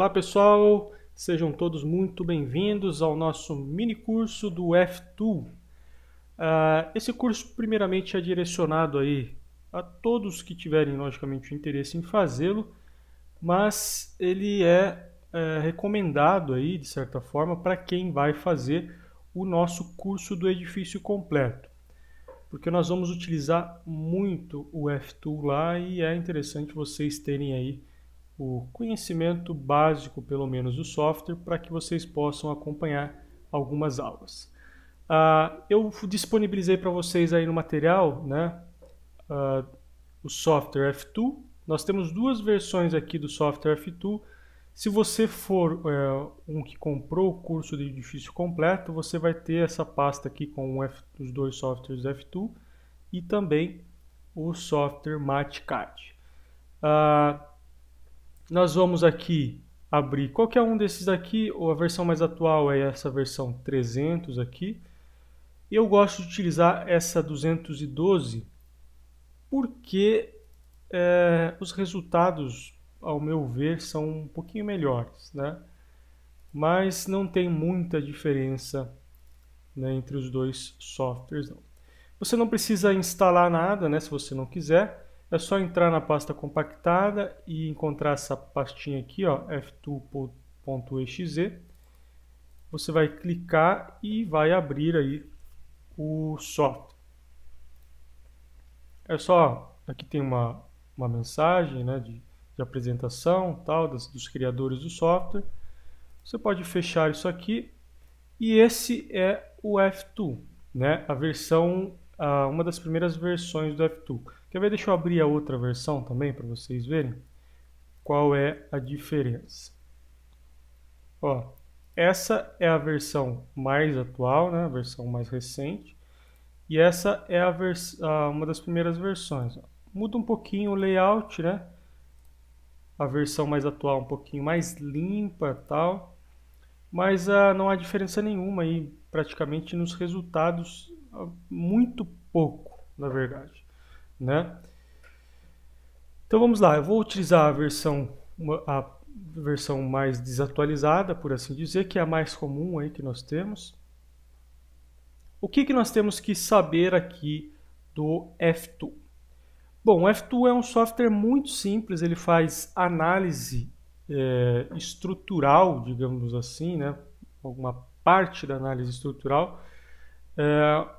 Olá pessoal, sejam todos muito bem-vindos ao nosso mini curso do F2. Esse curso primeiramente é direcionado aí a todos que tiverem logicamente o interesse em fazê-lo, mas ele é recomendado aí de certa forma para quem vai fazer o nosso curso do edifício completo, porque nós vamos utilizar muito o F2 lá e é interessante vocês terem aí o conhecimento básico, pelo menos, do software, para que vocês possam acompanhar algumas aulas. Eu disponibilizei para vocês aí no material, né, o software F2. Nós temos duas versões aqui do software F2. Se você for um que comprou o curso de edifício completo, você vai ter essa pasta aqui com os dois softwares F2 e também o software MatCAD. Nós vamos aqui abrir qualquer um desses aqui, ou a versão mais atual é essa versão 300 aqui. Eu gosto de utilizar essa 212 porque os resultados, ao meu ver, são um pouquinho melhores, né? Mas não tem muita diferença, né, entre os dois softwares, não. Você não precisa instalar nada, né, se você não quiser. É só entrar na pasta compactada e encontrar essa pastinha aqui, ó, f2.exe. Você vai clicar e vai abrir aí o software. É só, aqui tem uma mensagem, né, de apresentação tal, dos criadores do software. Você pode fechar isso aqui e esse é o F2, né, a versão, uma das primeiras versões do F2. Quer ver? Deixa eu abrir a outra versão também para vocês verem qual é a diferença. Ó, essa é a versão mais atual, né, a versão mais recente, e essa é uma das primeiras versões. Ó. Muda um pouquinho o layout, né? A versão mais atual um pouquinho mais limpa, tal, mas não há diferença nenhuma aí, praticamente nos resultados, muito pouco, na verdade, né? Então vamos lá, eu vou utilizar a versão mais desatualizada, por assim dizer, que é a mais comum aí que nós temos. O que nós temos que saber aqui do F2? Bom, o F2 é um software muito simples, ele faz análise estrutural, digamos assim, né? Alguma parte da análise estrutural,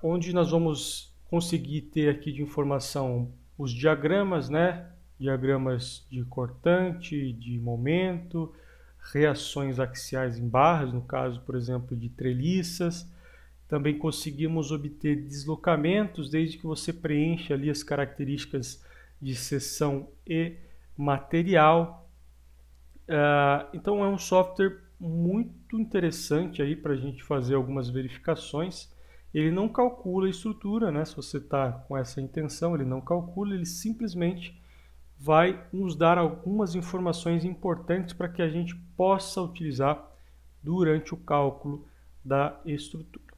onde nós vamos conseguir ter aqui de informação os diagramas, né? Diagramas de cortante, de momento, reações axiais em barras, no caso, por exemplo, de treliças. Também conseguimos obter deslocamentos, desde que você preencha ali as características de seção e material. Então é um software muito interessante aí para a gente fazer algumas verificações. Ele não calcula a estrutura, né? Se você está com essa intenção, ele não calcula, ele simplesmente vai nos dar algumas informações importantes para que a gente possa utilizar durante o cálculo da estrutura.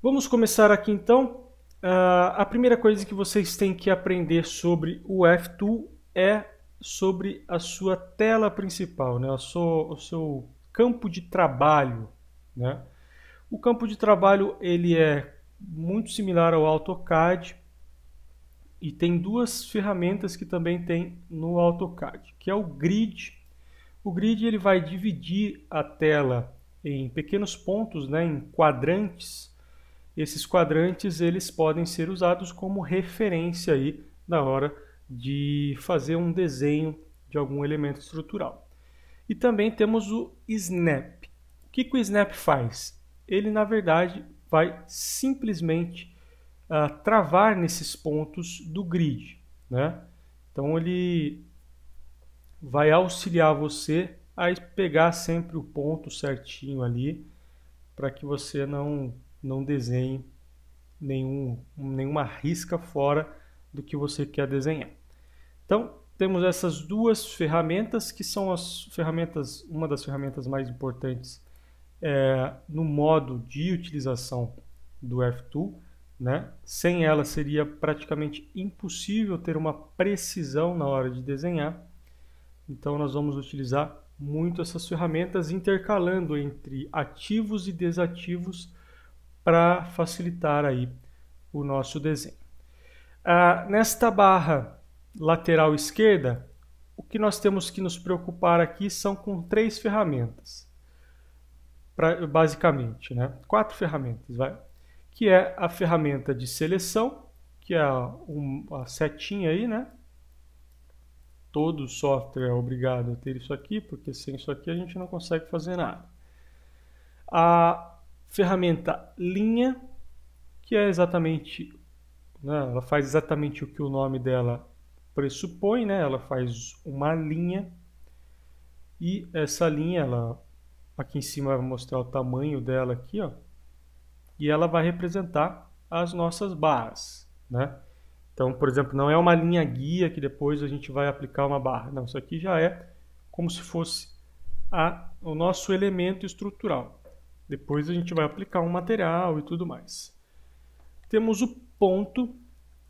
Vamos começar aqui então. A primeira coisa que vocês têm que aprender sobre o F2 é sobre a sua tela principal, né? O seu campo de trabalho, né? O campo de trabalho ele é muito similar ao AutoCAD e tem duas ferramentas que também tem no AutoCAD, que é o Grid. O Grid ele vai dividir a tela em pequenos pontos, né, em quadrantes. Esses quadrantes eles podem ser usados como referência aí na hora de fazer um desenho de algum elemento estrutural. E também temos o Snap. O que o Snap faz? Ele, na verdade, vai simplesmente travar nesses pontos do grid, né? Então ele vai auxiliar você a pegar sempre o ponto certinho ali para que você não desenhe nenhuma risca fora do que você quer desenhar. Então temos essas duas ferramentas que são uma das ferramentas mais importantes no modo de utilização do F2, né? Sem ela seria praticamente impossível ter uma precisão na hora de desenhar. Então nós vamos utilizar muito essas ferramentas, intercalando entre ativos e desativos para facilitar aí o nosso desenho. Nesta barra lateral esquerda, o que nós temos que nos preocupar aqui são com 3 ferramentas, basicamente, né? 4 ferramentas, que é a ferramenta de seleção, que é a setinha aí, né? Todo software é obrigado a ter isso aqui, porque sem isso aqui a gente não consegue fazer nada. A ferramenta linha, que é exatamente, né, ela faz exatamente o que o nome dela pressupõe, né? Ela faz uma linha, e essa linha, ela, aqui em cima vai mostrar o tamanho dela aqui, ó, e ela vai representar as nossas barras, né? Então, por exemplo, não é uma linha guia que depois a gente vai aplicar uma barra. Não, isso aqui já é como se fosse o nosso elemento estrutural. Depois a gente vai aplicar um material e tudo mais. Temos o ponto.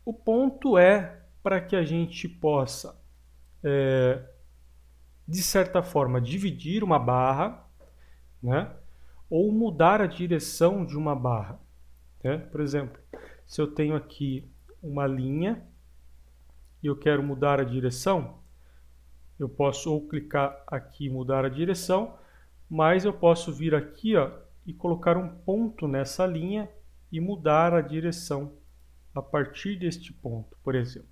O ponto é para que a gente possa, de certa forma, dividir uma barra, né? Ou mudar a direção de uma barra, né? Por exemplo, se eu tenho aqui uma linha e eu quero mudar a direção, eu posso ou clicar aqui e mudar a direção, mas eu posso vir aqui, ó, e colocar um ponto nessa linha e mudar a direção a partir deste ponto, por exemplo,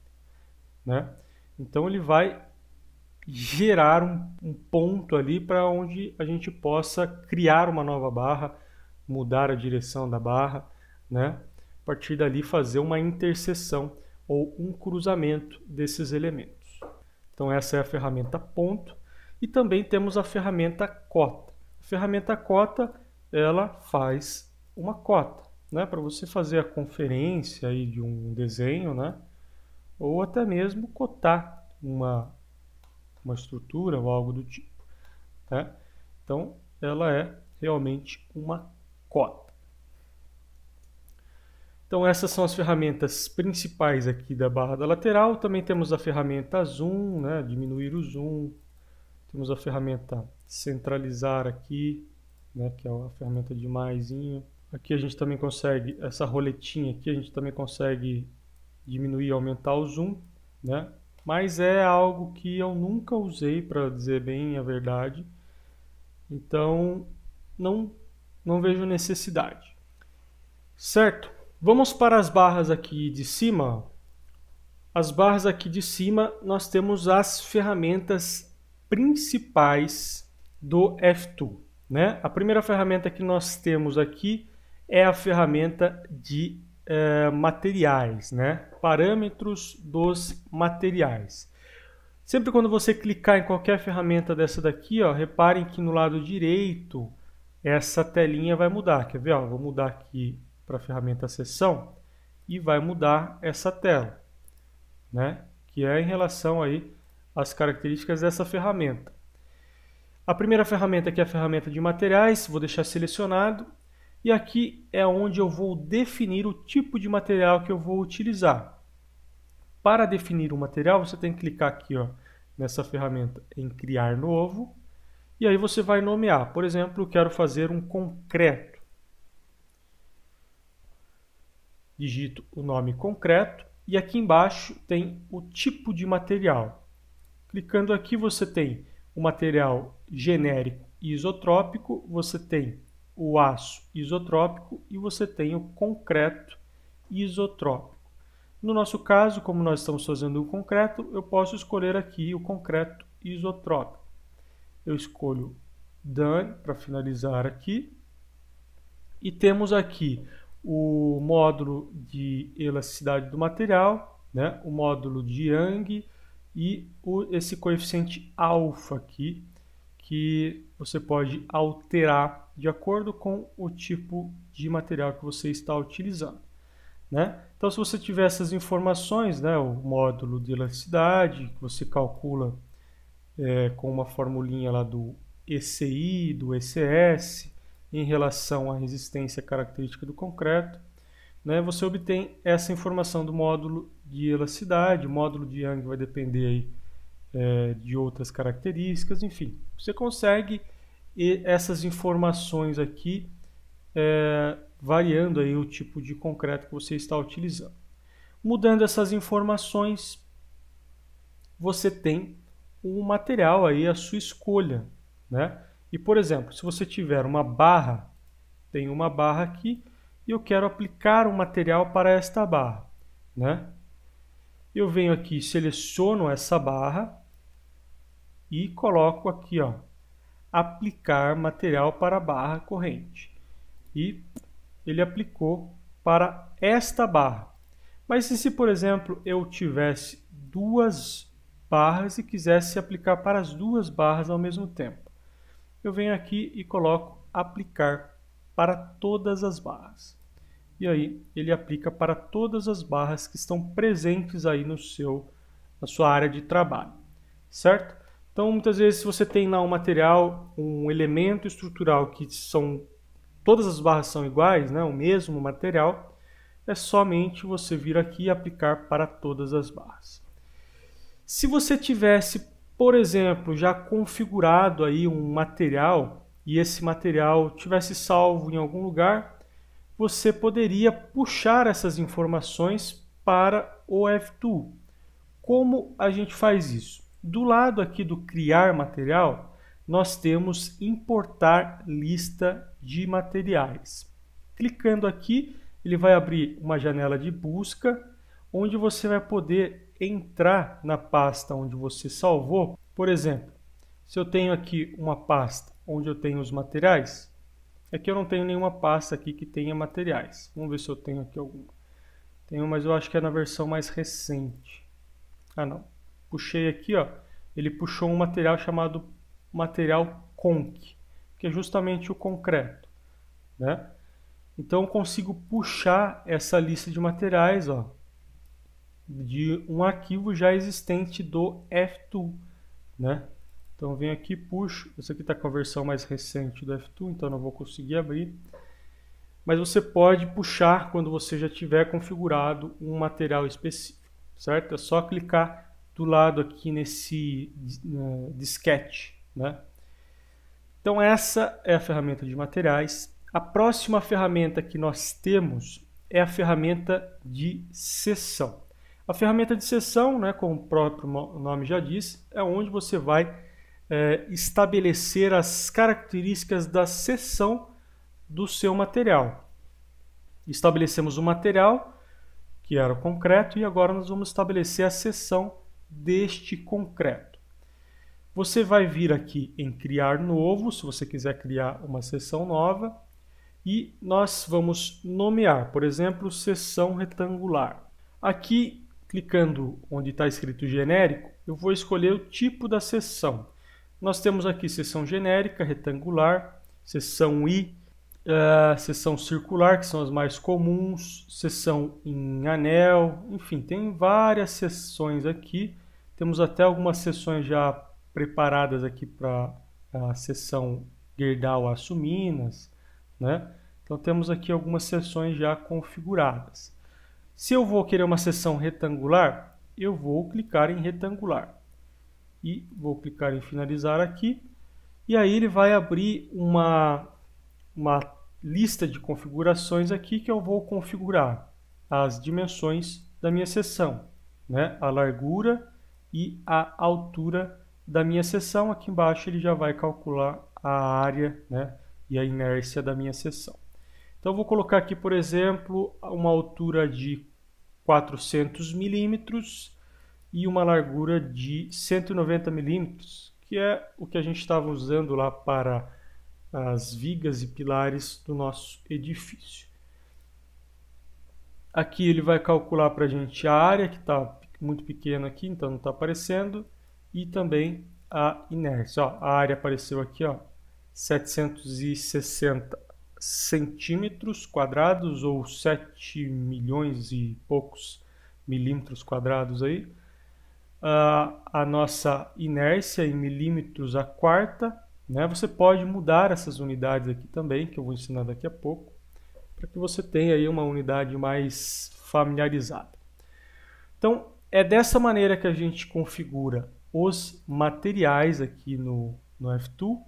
né? Então ele vai gerar um ponto ali para onde a gente possa criar uma nova barra, mudar a direção da barra, né? A partir dali fazer uma interseção ou um cruzamento desses elementos. Então essa é a ferramenta ponto, e também temos a ferramenta cota. A ferramenta cota, ela faz uma cota, né? Para você fazer a conferência aí de um desenho, né? Ou até mesmo cotar uma estrutura ou algo do tipo, né? Então ela é realmente uma cota. Então essas são as ferramentas principais aqui da barra da lateral. Também temos a ferramenta zoom, né? Diminuir o zoom. Temos a ferramenta centralizar aqui, né? Que é a ferramenta de maisinho. Aqui a gente também consegue, essa roletinha aqui, a gente também consegue diminuir e aumentar o zoom, né? Mas é algo que eu nunca usei, para dizer bem a verdade. Então não vejo necessidade. Certo? Vamos para as barras aqui de cima. As barras aqui de cima, nós temos as ferramentas principais do F2, né? A primeira ferramenta que nós temos aqui é a ferramenta de materiais, né? Parâmetros dos materiais. Sempre quando você clicar em qualquer ferramenta dessa daqui, ó, reparem que no lado direito essa telinha vai mudar. Quer ver? Ó, vou mudar aqui para a ferramenta seção e vai mudar essa tela, né? Que é em relação aí às características dessa ferramenta. A primeira ferramenta aqui é a ferramenta de materiais, vou deixar selecionado, e aqui é onde eu vou definir o tipo de material que eu vou utilizar. Para definir o material, você tem que clicar aqui, ó, nessa ferramenta em criar novo, e aí você vai nomear. Por exemplo, eu quero fazer um concreto. Digito o nome concreto e aqui embaixo tem o tipo de material. Clicando aqui você tem o material genérico isotrópico, você tem o aço isotrópico e você tem o concreto isotrópico. No nosso caso, como nós estamos fazendo o concreto, eu posso escolher aqui o concreto isotrópico. Eu escolho Done para finalizar aqui. E temos aqui o módulo de elasticidade do material, né? O módulo de Young e esse coeficiente alfa aqui, que você pode alterar de acordo com o tipo de material que você está utilizando, né? Então, se você tiver essas informações, né, o módulo de elasticidade, que você calcula com uma formulinha lá do ECI, do ECS, em relação à resistência característica do concreto, né, você obtém essa informação do módulo de elasticidade. O módulo de Young vai depender aí, de outras características, enfim. Você consegue essas informações aqui variando aí o tipo de concreto que você está utilizando. Mudando essas informações, você tem um material aí à sua escolha, né? E, por exemplo, se você tiver uma barra, tem uma barra aqui e eu quero aplicar um material para esta barra, né? Eu venho aqui, seleciono essa barra e coloco aqui, ó, aplicar material para a barra corrente. E ele aplicou para esta barra. Mas e se, por exemplo, eu tivesse duas barras e quisesse aplicar para as duas barras ao mesmo tempo? Eu venho aqui e coloco aplicar para todas as barras. E aí ele aplica para todas as barras que estão presentes aí na sua área de trabalho, certo? Então, muitas vezes, se você tem lá um material, um elemento estrutural que todas as barras são iguais, né, o mesmo material, é somente você vir aqui e aplicar para todas as barras. Se você tivesse, por exemplo, já configurado aí um material e esse material tivesse salvo em algum lugar, você poderia puxar essas informações para o F-Tool. Como a gente faz isso? Do lado aqui do criar material, nós temos importar lista de materiais. Clicando aqui, ele vai abrir uma janela de busca, onde você vai poder entrar na pasta onde você salvou. Por exemplo, se eu tenho aqui uma pasta onde eu tenho os materiais, aqui eu não tenho nenhuma pasta aqui que tenha materiais. Vamos ver se eu tenho aqui alguma. Tenho, mas eu acho que é na versão mais recente. Ah, não. Puxei aqui, ó. Ele puxou um material chamado material conc, que é justamente o concreto, né? Então eu consigo puxar essa lista de materiais, ó, de um arquivo já existente do F-Tool, né? Então eu venho aqui e puxo. Esse aqui está com a versão mais recente do F-Tool, então não vou conseguir abrir. Mas você pode puxar quando você já tiver configurado um material específico, certo? É só clicar do lado aqui nesse disquete, né? Então essa é a ferramenta de materiais. A próxima ferramenta que nós temos é a ferramenta de seção. A ferramenta de seção, né, como o próprio nome já diz, é onde você vai estabelecer as características da seção do seu material. Estabelecemos o material, que era o concreto, e agora nós vamos estabelecer a seção deste concreto. Você vai vir aqui em criar novo, se você quiser criar uma seção nova, e nós vamos nomear, por exemplo, seção retangular. Aqui, clicando onde está escrito genérico, eu vou escolher o tipo da seção. Nós temos aqui seção genérica, retangular, seção I, seção circular, que são as mais comuns, seção em anel, enfim, tem várias seções aqui. Temos até algumas seções já preparadas aqui para a seção Gerdau Aço Minas, né? Então temos aqui algumas seções já configuradas. Se eu vou querer uma seção retangular, eu vou clicar em retangular. E vou clicar em finalizar aqui. E aí ele vai abrir uma lista de configurações aqui que eu vou configurar as dimensões da minha seção, né? A largura e a altura da minha seção. Aqui embaixo ele já vai calcular a área, né, e a inércia da minha seção. Então eu vou colocar aqui, por exemplo, uma altura de 400 milímetros e uma largura de 190 milímetros, que é o que a gente estava usando lá para as vigas e pilares do nosso edifício. Aqui ele vai calcular para a gente a área, que está muito pequena aqui, então não está aparecendo, e também a inércia. Ó, a área apareceu aqui, ó, 760 centímetros quadrados, ou 7 milhões e poucos milímetros quadrados aí. A nossa inércia em milímetros a quarta, né? Você pode mudar essas unidades aqui também, que eu vou ensinar daqui a pouco, para que você tenha aí uma unidade mais familiarizada. Então, é dessa maneira que a gente configura os materiais aqui no F-Tool.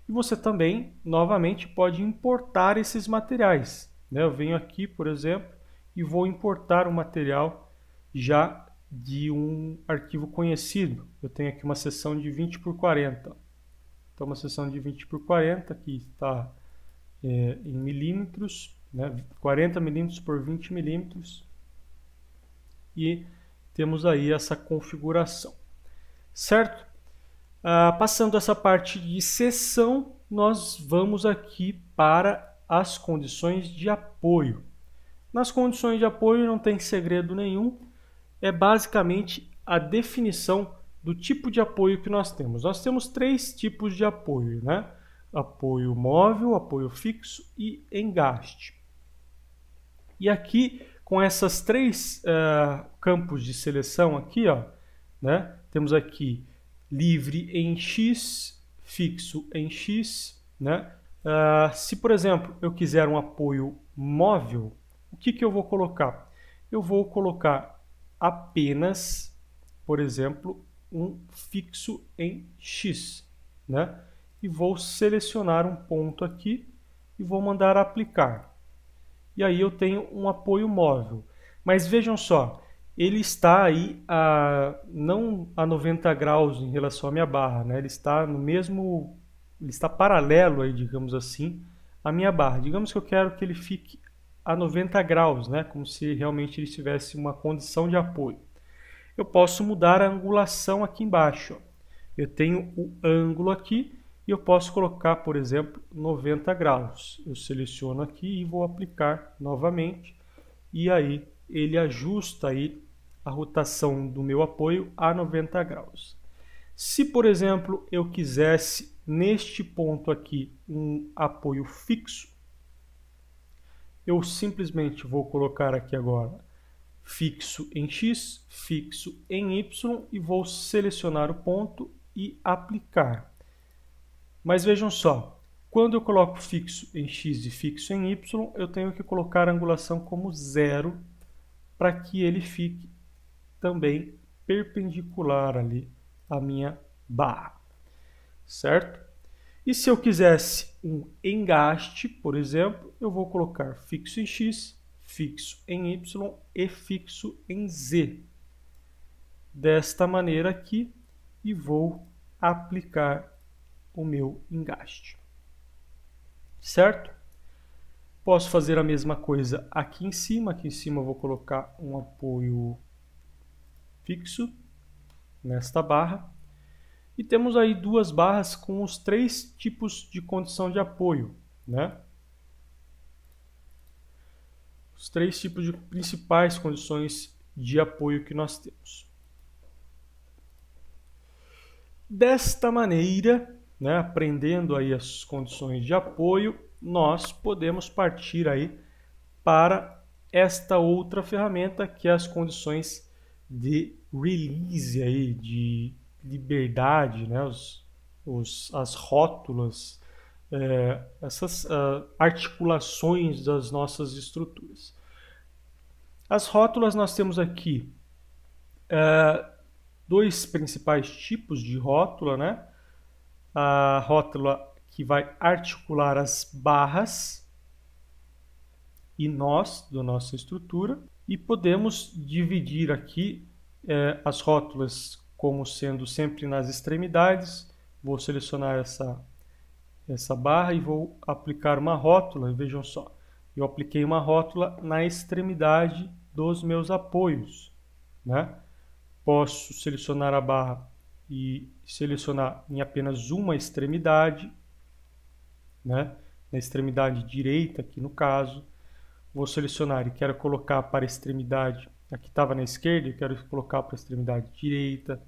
E você também, novamente, pode importar esses materiais, né? Eu venho aqui, por exemplo, e vou importar um material já de um arquivo conhecido. Eu tenho aqui uma seção de 20 por 40. Então, uma seção de 20 por 40, aqui está em milímetros, né? 40 milímetros por 20 milímetros. E temos aí essa configuração, certo? Passando essa parte de seção, nós vamos aqui para as condições de apoio. Nas condições de apoio não tem segredo nenhum, é basicamente a definição do tipo de apoio que nós temos. Nós temos 3 tipos de apoio, né? Apoio móvel, apoio fixo e engaste. E aqui, com essas 3 campos de seleção aqui, ó, né? Temos aqui livre em X, fixo em X, né? Se, por exemplo, eu quiser um apoio móvel, o que eu vou colocar? Eu vou colocar apenas, por exemplo, um fixo em X, né? E vou selecionar um ponto aqui e vou mandar aplicar. E aí eu tenho um apoio móvel. Mas vejam só, ele está aí não a 90 graus em relação à minha barra, né? Ele está no mesmo, ele está paralelo aí, digamos assim, à minha barra. Digamos que eu quero que ele fique a 90 graus, né? Como se realmente ele tivesse uma condição de apoio. Eu posso mudar a angulação aqui embaixo. Eu tenho o ângulo aqui e eu posso colocar, por exemplo, 90 graus. Eu seleciono aqui e vou aplicar novamente. E aí ele ajusta aí a rotação do meu apoio a 90 graus. Se, por exemplo, eu quisesse neste ponto aqui um apoio fixo, eu simplesmente vou colocar aqui agora fixo em X, fixo em Y e vou selecionar o ponto e aplicar. Mas vejam só, quando eu coloco fixo em X e fixo em Y, eu tenho que colocar a angulação como 0 para que ele fique também perpendicular ali à minha barra, certo? E se eu quisesse um engaste, por exemplo, eu vou colocar fixo em X, fixo em Y e fixo em Z. Desta maneira aqui, e vou aplicar o meu engaste, certo? Posso fazer a mesma coisa aqui em cima. Aqui em cima eu vou colocar um apoio fixo nesta barra. E temos aí 2 barras com os 3 tipos de condição de apoio, né? Os 3 tipos de principais condições de apoio que nós temos. Desta maneira, né, aprendendo aí as condições de apoio, nós podemos partir aí para esta outra ferramenta, que é as condições de release aí, de liberdade, né, as rótulas, essas articulações das nossas estruturas. As rótulas nós temos aqui 2 principais tipos de rótula, né? A rótula que vai articular as barras e nós da nossa estrutura, e podemos dividir aqui as rótulas como sendo sempre nas extremidades. Vou selecionar essa barra e vou aplicar uma rótula. E vejam só, eu apliquei uma rótula na extremidade dos meus apoios, né? Posso selecionar a barra e selecionar em apenas uma extremidade, né? Na extremidade direita, aqui no caso. Vou selecionar e quero colocar para a extremidade, aqui estava na esquerda, eu quero colocar para a extremidade direita,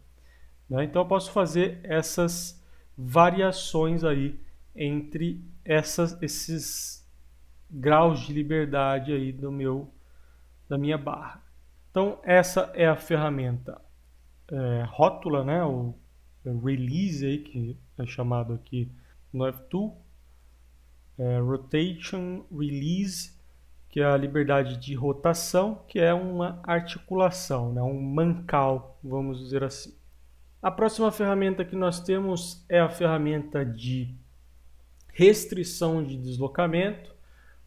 né? Então eu posso fazer essas variações aí entre esses graus de liberdade aí da minha barra. Então essa é a ferramenta rótula, né? O release aí, que é chamado aqui no F-Tool, rotation release, que é a liberdade de rotação, que é uma articulação, né? Um mancal, vamos dizer assim. A próxima ferramenta que nós temos é a ferramenta de restrição de deslocamento.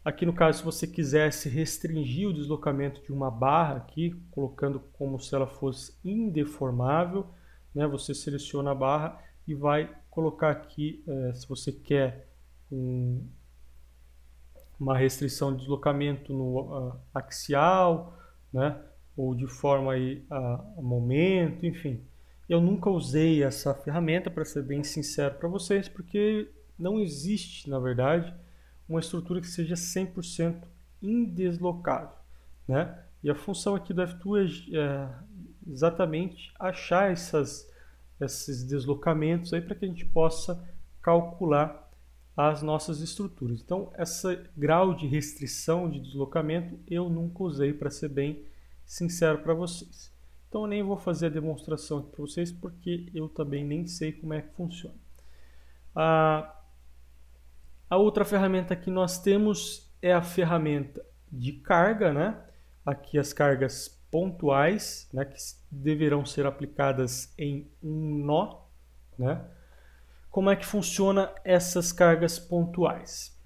Aqui no caso, se você quisesse restringir o deslocamento de uma barra aqui, colocando como se ela fosse indeformável, né? Você seleciona a barra e vai colocar aqui, se você quer uma restrição de deslocamento no axial, né? Ou de forma aí, a momento, enfim. Eu nunca usei essa ferramenta, para ser bem sincero para vocês, porque não existe, na verdade, uma estrutura que seja 100% indeslocável, né? E a função aqui do F2 é exatamente achar esses deslocamentos aí para que a gente possa calcular as nossas estruturas. Então, esse grau de restrição de deslocamento eu nunca usei, para ser bem sincero para vocês. Então eu nem vou fazer a demonstração aqui para vocês, porque eu também nem sei como é que funciona. A outra ferramenta que nós temos é a ferramenta de carga, né? Aqui as cargas pontuais, né? Que deverão ser aplicadas em um nó, né? Como é que funciona essas cargas pontuais?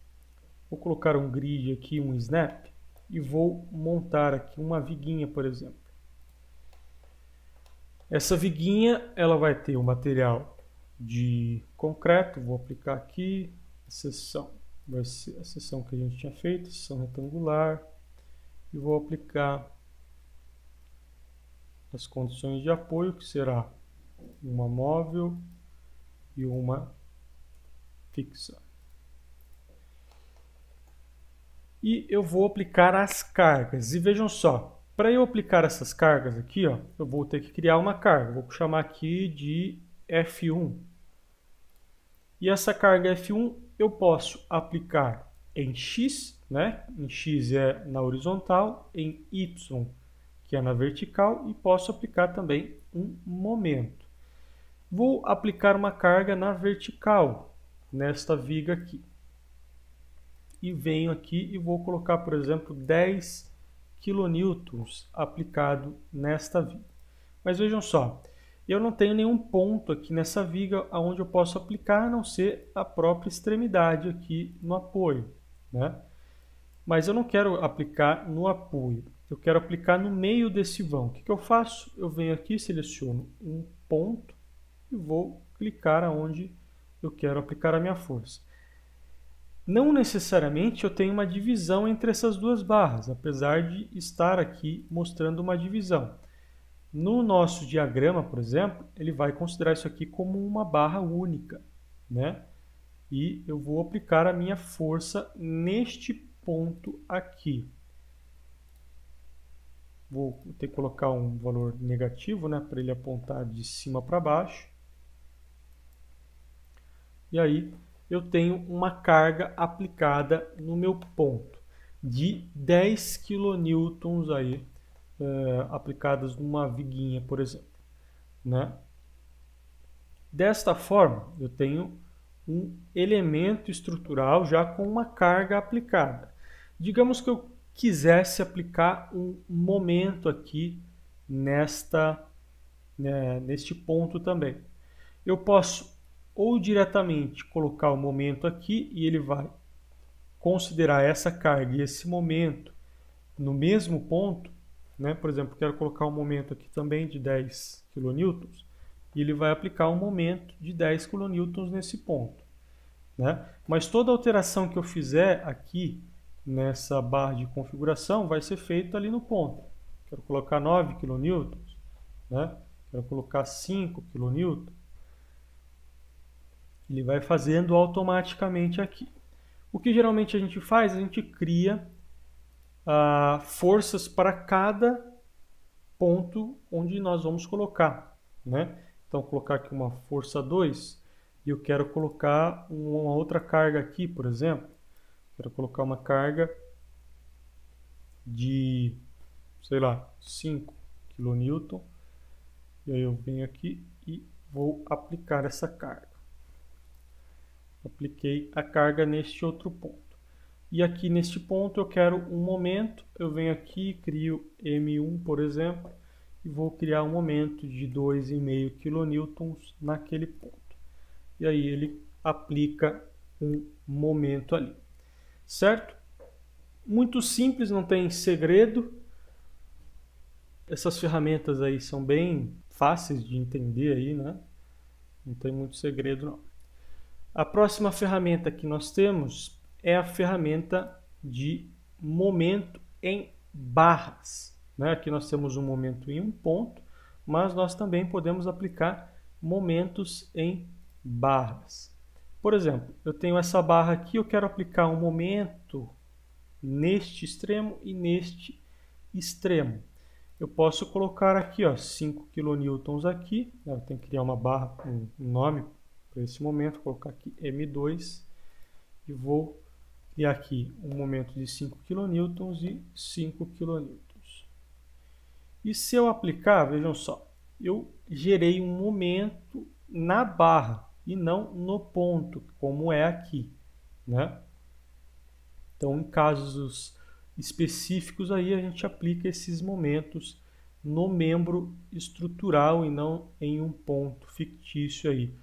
Vou colocar um grid aqui, um snap, e vou montar aqui uma viguinha, por exemplo. Essa viguinha, ela vai ter um material de concreto. Vou aplicar aqui a seção, vai ser a seção que a gente tinha feito, seção retangular, e vou aplicar as condições de apoio, que será uma móvel e uma fixa. E eu vou aplicar as cargas. E vejam só, para eu aplicar essas cargas aqui, ó, eu vou ter que criar uma carga. Vou chamar aqui de F1. E essa carga F1 eu posso aplicar em X, né? Em X é na horizontal, em Y, que é na vertical, e posso aplicar também um momento. Vou aplicar uma carga na vertical, nesta viga aqui. E venho aqui e vou colocar, por exemplo, 10 kN aplicado nesta viga. Mas vejam só, eu não tenho nenhum ponto aqui nessa viga onde eu posso aplicar, a não ser a própria extremidade aqui no apoio, né? Mas eu não quero aplicar no apoio, eu quero aplicar no meio desse vão. O que eu faço? Eu venho aqui, seleciono um ponto e vou clicar aonde eu quero aplicar a minha força. Não necessariamente eu tenho uma divisão entre essas duas barras, apesar de estar aqui mostrando uma divisão. No nosso diagrama, por exemplo, ele vai considerar isso aqui como uma barra única, né? E eu vou aplicar a minha força neste ponto aqui. Vou ter que colocar um valor negativo, né, para ele apontar de cima para baixo. E aí eu tenho uma carga aplicada no meu ponto de 10 kN aí, aplicadas numa viguinha, por exemplo, né? Desta forma, eu tenho um elemento estrutural já com uma carga aplicada. Digamos que eu quisesse aplicar um momento aqui neste ponto também. Eu posso ou diretamente colocar o momento aqui e ele vai considerar essa carga e esse momento no mesmo ponto, né? Por exemplo, quero colocar um momento aqui também de 10 kN e ele vai aplicar um momento de 10 kN nesse ponto, né? Mas toda alteração que eu fizer aqui nessa barra de configuração vai ser feita ali no ponto. Quero colocar 9 kN, né? Quero colocar 5 kN. Ele vai fazendo automaticamente aqui. O que geralmente a gente faz? A gente cria forças para cada ponto onde nós vamos colocar, né? Então, vou colocar aqui uma força 2 e eu quero colocar uma outra carga aqui, por exemplo. Quero colocar uma carga de, sei lá, 5 kN. E aí eu venho aqui e vou aplicar essa carga. Apliquei a carga neste outro ponto. E aqui neste ponto eu quero um momento, eu venho aqui, crio M1, por exemplo, e vou criar um momento de 2,5 kN naquele ponto. E aí ele aplica um momento ali, certo? Muito simples, não tem segredo. Essas ferramentas aí são bem fáceis de entender aí, né? Não tem muito segredo não. A próxima ferramenta que nós temos é a ferramenta de momento em barras, né? Aqui nós temos um momento em um ponto, mas nós também podemos aplicar momentos em barras. Por exemplo, eu tenho essa barra aqui, eu quero aplicar um momento neste extremo e neste extremo. Eu posso colocar aqui, ó, 5 kN aqui, eu tenho que criar uma barra, um nome para esse momento, vou colocar aqui M2 e vou criar aqui um momento de 5 kN e 5 kN. E se eu aplicar, vejam só, eu gerei um momento na barra e não no ponto, como é aqui, né? Então, em casos específicos aí a gente aplica esses momentos no membro estrutural e não em um ponto fictício aí,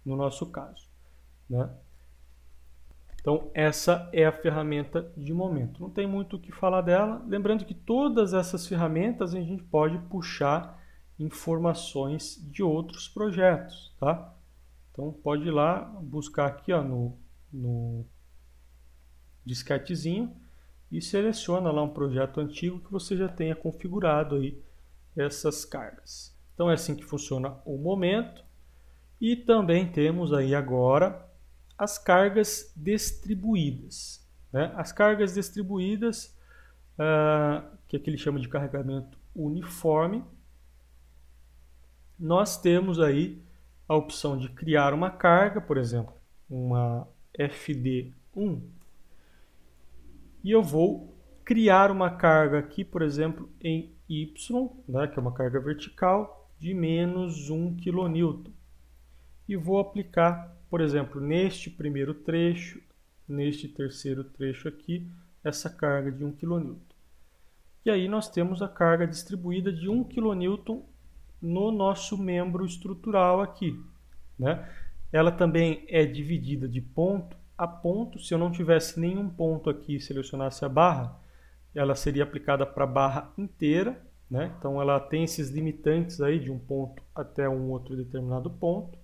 no nosso caso, né? Então, essa é a ferramenta de momento. Não tem muito o que falar dela. Lembrando que todas essas ferramentas a gente pode puxar informações de outros projetos, tá? Então, pode ir lá buscar aqui, ó, no disquetezinho e seleciona lá um projeto antigo que você já tenha configurado aí essas cargas. Então, é assim que funciona o momento. E também temos aí agora as cargas distribuídas, né? As cargas distribuídas, que aqui ele chama de carregamento uniforme, nós temos aí a opção de criar uma carga, por exemplo, uma FD1, e eu vou criar uma carga aqui, por exemplo, em Y, né, que é uma carga vertical, de menos 1 kN. E vou aplicar, por exemplo, neste primeiro trecho, neste terceiro trecho aqui, essa carga de 1 kN. E aí nós temos a carga distribuída de 1 kN no nosso membro estrutural aqui, né? Ela também é dividida de ponto a ponto. Se eu não tivesse nenhum ponto aqui e selecionasse a barra, ela seria aplicada para a barra inteira, né? Então ela tem esses limitantes aí de um ponto até um outro determinado ponto.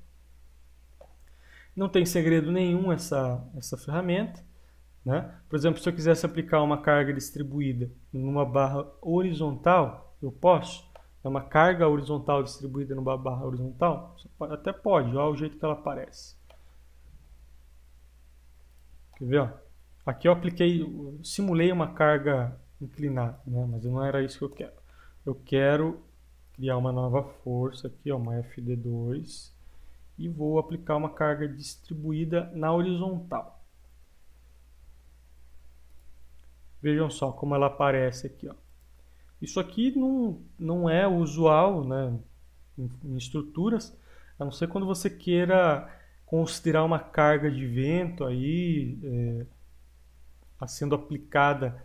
Não tem segredo nenhum essa ferramenta, né? Por exemplo, se eu quisesse aplicar uma carga distribuída numa barra horizontal, eu posso. É uma carga horizontal distribuída numa barra horizontal? Até pode, olha o jeito que ela aparece. Quer ver? Ó? Aqui eu simulei uma carga inclinada, né? Mas não era isso que eu quero. Eu quero criar uma nova força aqui, ó, uma FD2, e vou aplicar uma carga distribuída na horizontal. Vejam só como ela aparece aqui, ó. Isso aqui não é usual, né, em estruturas, a não ser quando você queira considerar uma carga de vento aí sendo aplicada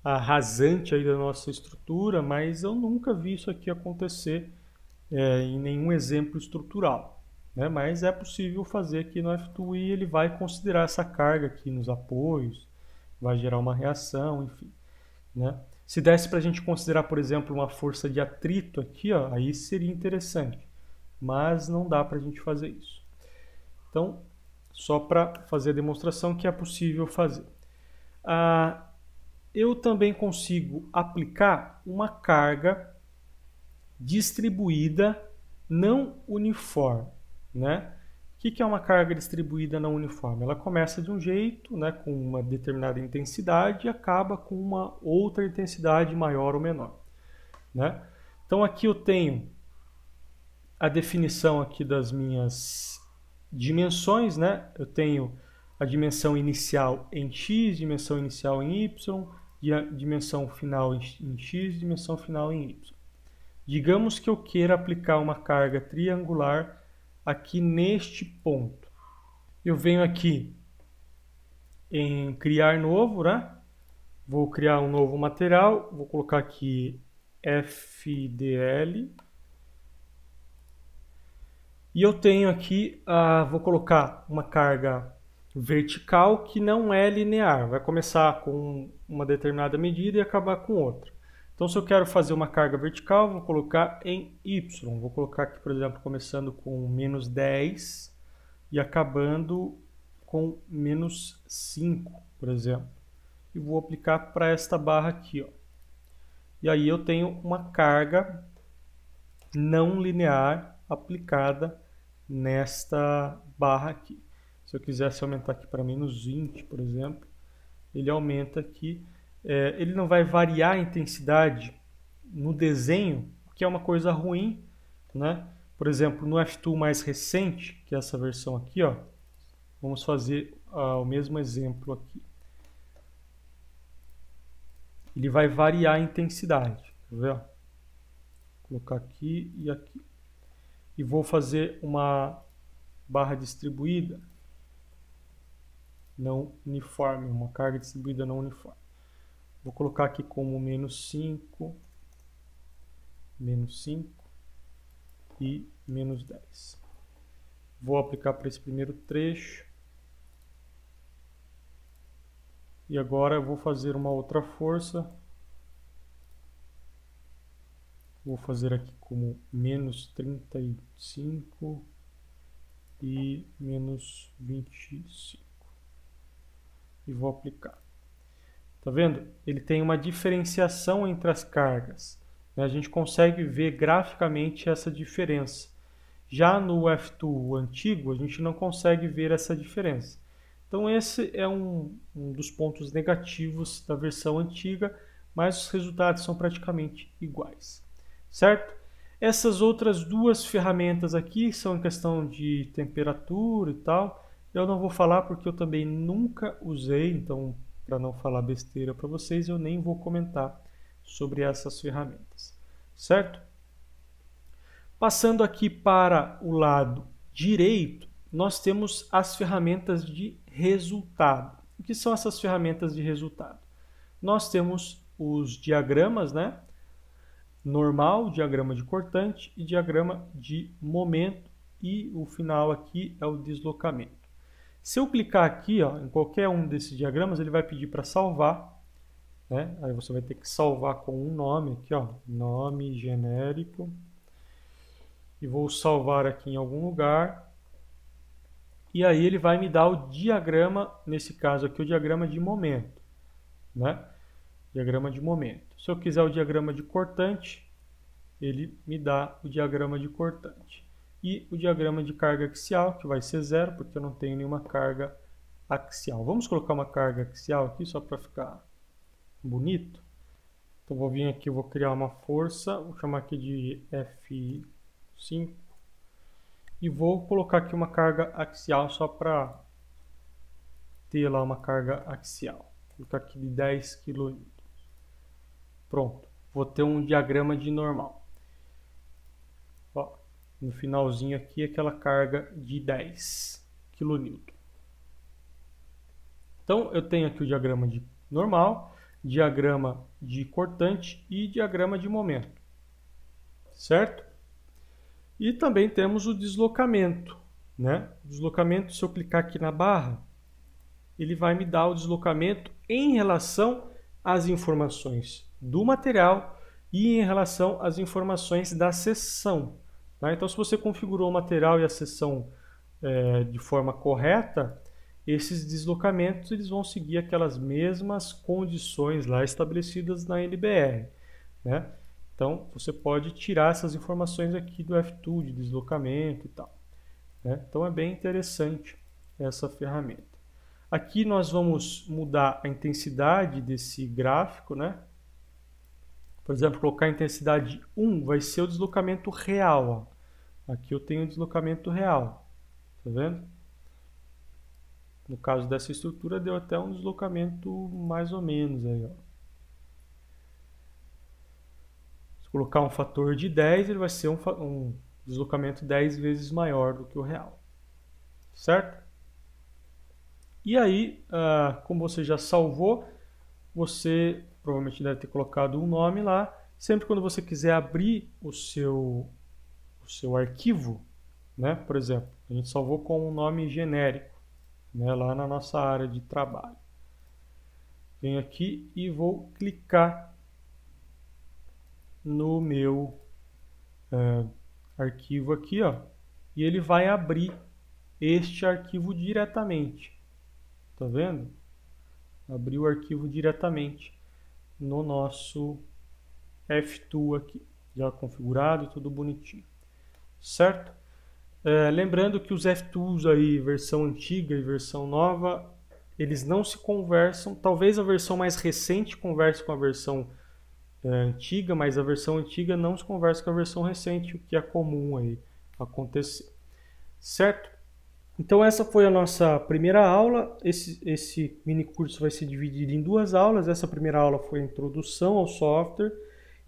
a rasante aí da nossa estrutura, mas eu nunca vi isso aqui acontecer em nenhum exemplo estrutural, né? Mas é possível fazer aqui no F2 e ele vai considerar essa carga aqui nos apoios, vai gerar uma reação, enfim, né? Se desse para a gente considerar, por exemplo, uma força de atrito aqui, ó, aí seria interessante, mas não dá para a gente fazer isso. Então, só para fazer a demonstração que é possível fazer. Eu também consigo aplicar uma carga distribuída não uniforme, né? O que é uma carga distribuída não uniforme? Ela começa de um jeito, né, com uma determinada intensidade e acaba com uma outra intensidade maior ou menor, né? Então aqui eu tenho a definição aqui das minhas dimensões, né? Eu tenho a dimensão inicial em x, dimensão inicial em y, dimensão final em x, dimensão final em y. Digamos que eu queira aplicar uma carga triangular aqui neste ponto. Eu venho aqui em criar novo, né? Vou criar um novo material, vou colocar aqui FDL. E eu tenho aqui, vou colocar uma carga vertical que não é linear. Vai começar com uma determinada medida e acabar com outra. Então, se eu quero fazer uma carga vertical, vou colocar em Y. Vou colocar aqui, por exemplo, começando com menos 10 e acabando com menos 5, por exemplo. E vou aplicar para esta barra aqui, ó. E aí eu tenho uma carga não linear aplicada nesta barra aqui. Se eu quisesse aumentar aqui para menos 20, por exemplo, ele aumenta aqui. Ele não vai variar a intensidade no desenho, o que é uma coisa ruim, né? Por exemplo, no F2 mais recente, que é essa versão aqui, ó, vamos fazer o mesmo exemplo aqui. Ele vai variar a intensidade, tá vendo? Vou colocar aqui e aqui. E vou fazer uma barra distribuída não uniforme, uma carga distribuída não uniforme. Vou colocar aqui como menos 5 e menos 10. Vou aplicar para esse primeiro trecho. E agora eu vou fazer uma outra força. Vou fazer aqui como menos 35 e menos 25. E vou aplicar. Tá vendo? Ele tem uma diferenciação entre as cargas. A gente consegue ver graficamente essa diferença. Já no F2 antigo, a gente não consegue ver essa diferença. Então esse é um dos pontos negativos da versão antiga, mas os resultados são praticamente iguais. Certo? Essas outras duas ferramentas aqui são em questão de temperatura e tal. Eu não vou falar porque eu também nunca usei, então para não falar besteira para vocês, eu nem vou comentar sobre essas ferramentas, certo? Passando aqui para o lado direito, nós temos as ferramentas de resultado. O que são essas ferramentas de resultado? Nós temos os diagramas, né? Normal, diagrama de cortante e diagrama de momento, e o final aqui é o deslocamento. Se eu clicar aqui, ó, em qualquer um desses diagramas, ele vai pedir para salvar, né? Aí você vai ter que salvar com um nome aqui, ó, nome genérico, e vou salvar aqui em algum lugar, e aí ele vai me dar o diagrama, nesse caso aqui, o diagrama de momento, né? Diagrama de momento. Se eu quiser o diagrama de cortante, ele me dá o diagrama de cortante. E o diagrama de carga axial, que vai ser 0, porque eu não tenho nenhuma carga axial. Vamos colocar uma carga axial aqui, só para ficar bonito. Então, vou vir aqui, vou criar uma força, vou chamar aqui de F5. E vou colocar aqui uma carga axial, só para ter lá uma carga axial. Vou colocar aqui de 10 kN. Pronto, vou ter um diagrama de normal. Ó. No finalzinho aqui, aquela carga de 10 kN. Então, eu tenho aqui o diagrama de normal, diagrama de cortante e diagrama de momento. Certo? E também temos o deslocamento, né? O deslocamento, se eu clicar aqui na barra, ele vai me dar o deslocamento em relação às informações do material e em relação às informações da seção. Tá? Então, se você configurou o material e a seção de forma correta, esses deslocamentos eles vão seguir aquelas mesmas condições lá estabelecidas na NBR. Né? Então, você pode tirar essas informações aqui do F2, de deslocamento e tal. Né? Então, é bem interessante essa ferramenta. Aqui nós vamos mudar a intensidade desse gráfico, né? Por exemplo, colocar a intensidade 1 vai ser o deslocamento real. Ó. Aqui eu tenho o deslocamento real. Tá vendo? No caso dessa estrutura, deu até um deslocamento mais ou menos aí, ó. Se colocar um fator de 10, ele vai ser um deslocamento 10 vezes maior do que o real. Certo? E aí, como você já salvou, você provavelmente deve ter colocado um nome lá, Sempre quando você quiser abrir o seu arquivo, né? Por exemplo, a gente salvou com um nome genérico, né? Lá na nossa área de trabalho. Venho aqui e vou clicar no meu arquivo aqui, ó, e ele vai abrir este arquivo diretamente. Tá vendo? Abriu o arquivo diretamente no nosso F2 aqui, já configurado, tudo bonitinho, certo? Lembrando que os F2s aí, versão antiga e versão nova, eles não se conversam. Talvez a versão mais recente converse com a versão antiga, mas a versão antiga não se conversa com a versão recente, o que é comum aí acontecer, certo? Então essa foi a nossa primeira aula. Esse mini curso vai se dividir em duas aulas. Essa primeira aula foi a introdução ao software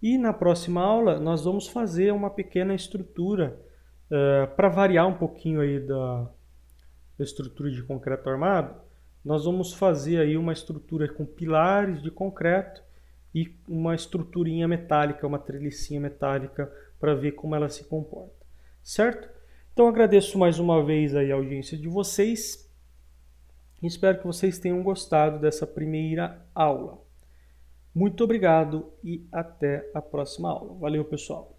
e na próxima aula nós vamos fazer uma pequena estrutura para variar um pouquinho aí da estrutura de concreto armado. Nós vamos fazer aí uma estrutura com pilares de concreto e uma estruturinha metálica, uma trelicinha metálica, para ver como ela se comporta, certo? Então agradeço mais uma vez aí a audiência de vocês e espero que vocês tenham gostado dessa primeira aula. Muito obrigado e até a próxima aula. Valeu, pessoal!